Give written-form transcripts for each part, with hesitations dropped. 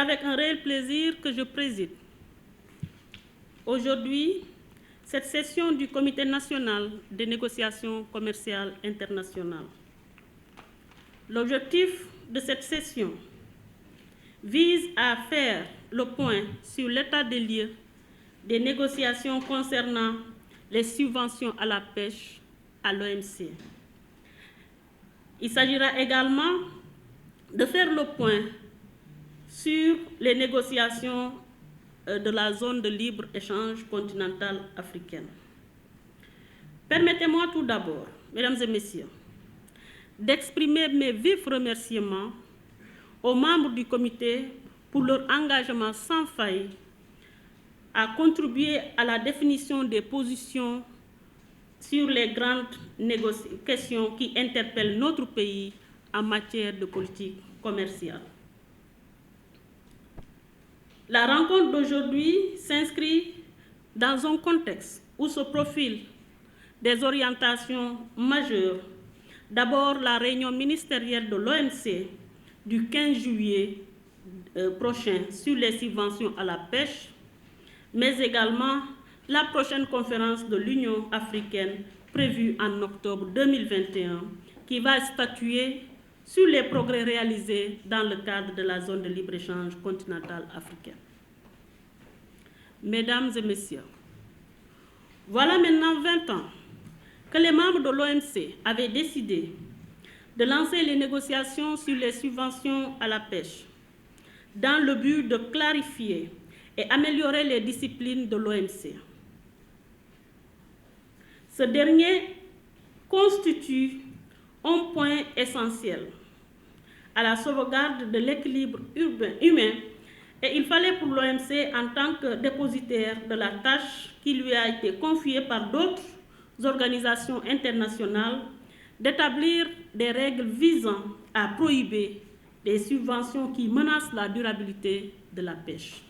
avec un réel plaisir que je préside aujourd'hui cette session du Comité national des négociations commerciales internationales. L'objectif de cette session vise à faire le point sur l'état des lieux des négociations concernant les subventions à la pêche à l'OMC. Il s'agira également de faire le point sur les négociations de la zone de libre-échange continentale africaine. Permettez-moi tout d'abord, mesdames et messieurs, d'exprimer mes vifs remerciements aux membres du comité pour leur engagement sans faille à contribuer à la définition des positions sur les grandes questions qui interpellent notre pays en matière de politique commerciale. La rencontre d'aujourd'hui s'inscrit dans un contexte où se profilent des orientations majeures. D'abord, la réunion ministérielle de l'OMC du 15 juillet prochain sur les subventions à la pêche, mais également la prochaine conférence de l'Union africaine prévue en octobre 2021 qui va statuer sur les progrès réalisés dans le cadre de la zone de libre-échange continentale africaine. Mesdames et messieurs, voilà maintenant 20 ans que les membres de l'OMC avaient décidé de lancer les négociations sur les subventions à la pêche dans le but de clarifier et améliorer les disciplines de l'OMC. Ce dernier constitue un point essentiel à la sauvegarde de l'équilibre humain et il fallait pour l'OMC, en tant que dépositaire de la tâche qui lui a été confiée par d'autres organisations internationales, d'établir des règles visant à prohiber des subventions qui menacent la durabilité de la pêche.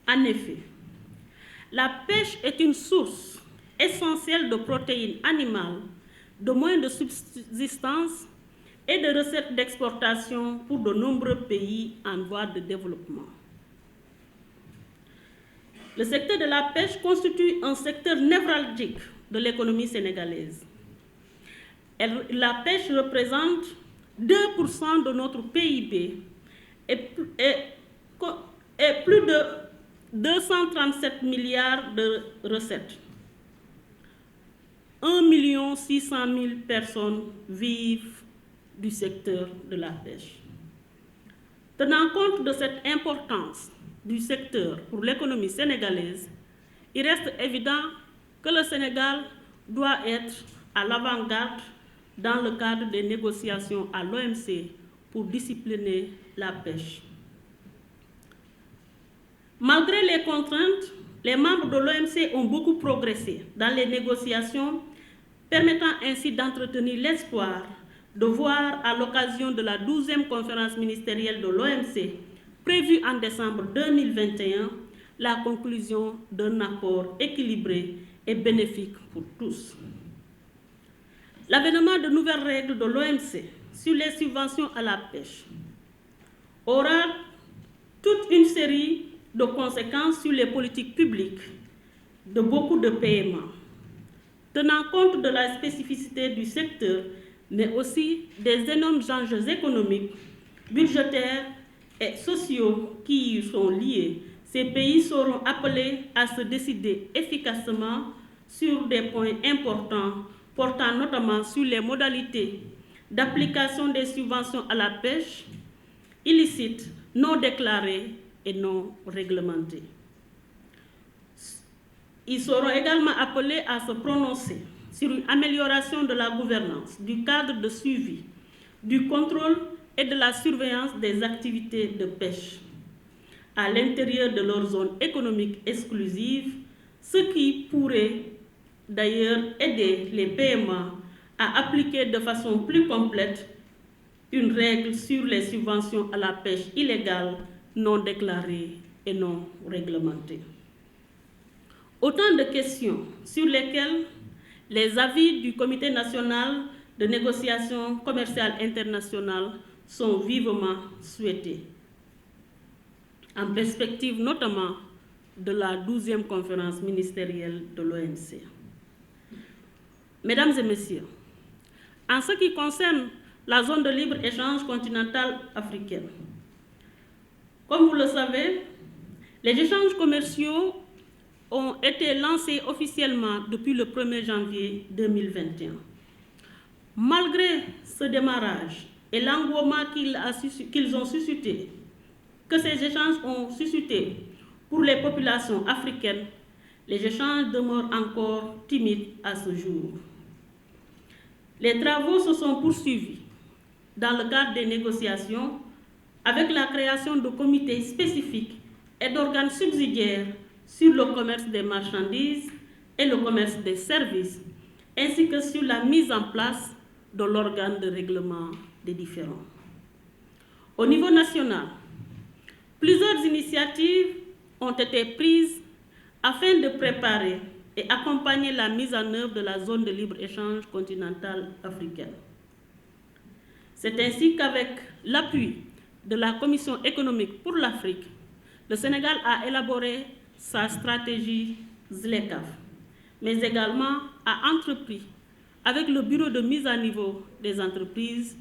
En effet, la pêche est une source essentielle de protéines animales, de moyens de subsistance et de recettes d'exportation pour de nombreux pays en voie de développement. Le secteur de la pêche constitue un secteur névralgique de l'économie sénégalaise. La pêche représente 2% de notre PIB et plus de 237 milliards de recettes. 1 600 000 personnes vivent du secteur de la pêche. Tenant compte de cette importance du secteur pour l'économie sénégalaise, il reste évident que le Sénégal doit être à l'avant-garde dans le cadre des négociations à l'OMC pour discipliner la pêche. Malgré les contraintes, les membres de l'OMC ont beaucoup progressé dans les négociations, permettant ainsi d'entretenir l'espoir de voir à l'occasion de la 12e conférence ministérielle de l'OMC, prévue en décembre 2021, la conclusion d'un accord équilibré et bénéfique pour tous. L'avènement de nouvelles règles de l'OMC sur les subventions à la pêche aura toute une série de conséquences sur les politiques publiques de beaucoup de PMA, tenant compte de la spécificité du secteur, mais aussi des énormes enjeux économiques, budgétaires et sociaux qui y sont liés. Ces pays seront appelés à se décider efficacement sur des points importants, portant notamment sur les modalités d'application des subventions à la pêche illicites, non déclarées et non réglementées. Ils seront également appelés à se prononcer sur une amélioration de la gouvernance, du cadre de suivi, du contrôle et de la surveillance des activités de pêche à l'intérieur de leur zone économique exclusive, ce qui pourrait d'ailleurs aider les PMA à appliquer de façon plus complète une règle sur les subventions à la pêche illégale, non déclarée et non réglementée. Autant de questions sur lesquelles les avis du Comité national de négociation commerciale internationale sont vivement souhaités, en perspective notamment de la 12e conférence ministérielle de l'OMC. Mesdames et messieurs, en ce qui concerne la zone de libre-échange continentale africaine, comme vous le savez, les échanges commerciaux ont été lancés officiellement depuis le 1er janvier 2021. Malgré ce démarrage et l'engouement qu'ils ont suscité, que ces échanges ont suscité pour les populations africaines, les échanges demeurent encore timides à ce jour. Les travaux se sont poursuivis dans le cadre des négociations avec la création de comités spécifiques et d'organes subsidiaires sur le commerce des marchandises et le commerce des services, ainsi que sur la mise en place de l'organe de règlement des différends. Au niveau national, plusieurs initiatives ont été prises afin de préparer et accompagner la mise en œuvre de la zone de libre-échange continentale africaine. C'est ainsi qu'avec l'appui de la Commission économique pour l'Afrique, le Sénégal a élaboré sa stratégie ZLECAf, mais également a entrepris, avec le Bureau de mise à niveau des entreprises,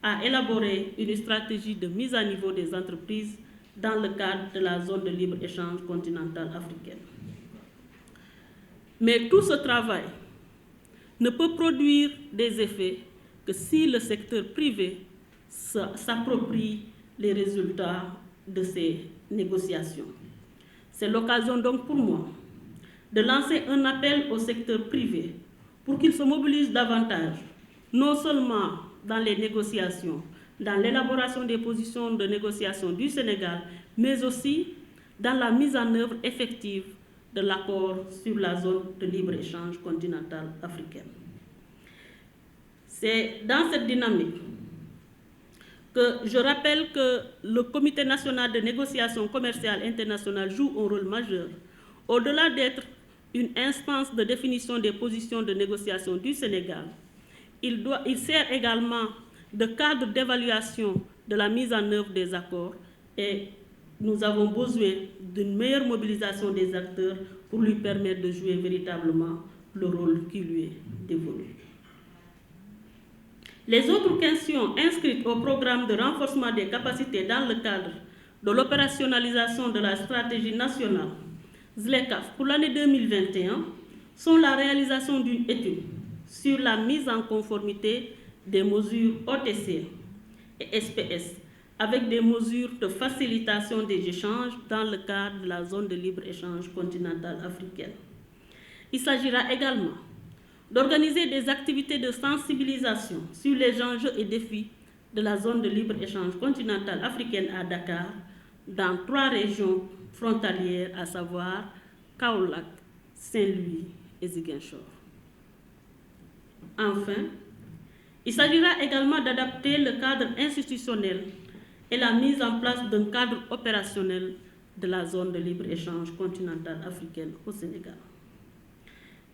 à élaborer une stratégie de mise à niveau des entreprises dans le cadre de la zone de libre-échange continentale africaine. Mais tout ce travail ne peut produire des effets que si le secteur privé s'approprie les résultats de ces négociations. C'est l'occasion donc pour moi de lancer un appel au secteur privé pour qu'il se mobilise davantage, non seulement dans les négociations, dans l'élaboration des positions de négociation du Sénégal, mais aussi dans la mise en œuvre effective de l'accord sur la zone de libre-échange continentale africaine. C'est dans cette dynamique que je rappelle que le Comité national de négociation commerciale internationale joue un rôle majeur, au-delà d'être une instance de définition des positions de négociation du Sénégal. Il sert également de cadre d'évaluation de la mise en œuvre des accords et nous avons besoin d'une meilleure mobilisation des acteurs pour lui permettre de jouer véritablement le rôle qui lui est dévolu. Les autres questions inscrites au programme de renforcement des capacités dans le cadre de l'opérationnalisation de la stratégie nationale ZLECAf pour l'année 2021 sont la réalisation d'une étude sur la mise en conformité des mesures OTC et SPS avec des mesures de facilitation des échanges dans le cadre de la zone de libre-échange continentale africaine. Il s'agira également d'organiser des activités de sensibilisation sur les enjeux et défis de la zone de libre-échange continentale africaine à Dakar, dans 3 régions frontalières, à savoir Kaolack, Saint-Louis et Ziguinchor. Enfin, il s'agira également d'adapter le cadre institutionnel et la mise en place d'un cadre opérationnel de la zone de libre-échange continentale africaine au Sénégal.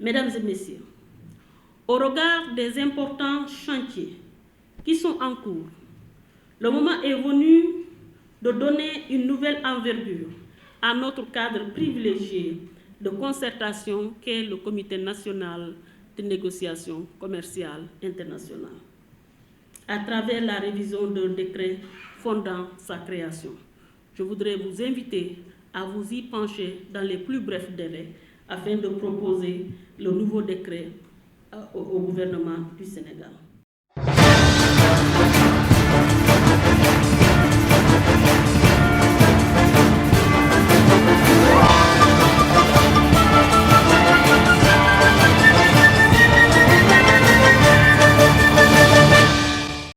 Mesdames et messieurs, au regard des importants chantiers qui sont en cours, le moment est venu de donner une nouvelle envergure à notre cadre privilégié de concertation qu'est le Comité national de négociation commerciale internationale, à travers la révision d'un décret fondant sa création. Je voudrais vous inviter à vous y pencher dans les plus brefs délais afin de proposer le nouveau décret au gouvernement du Sénégal.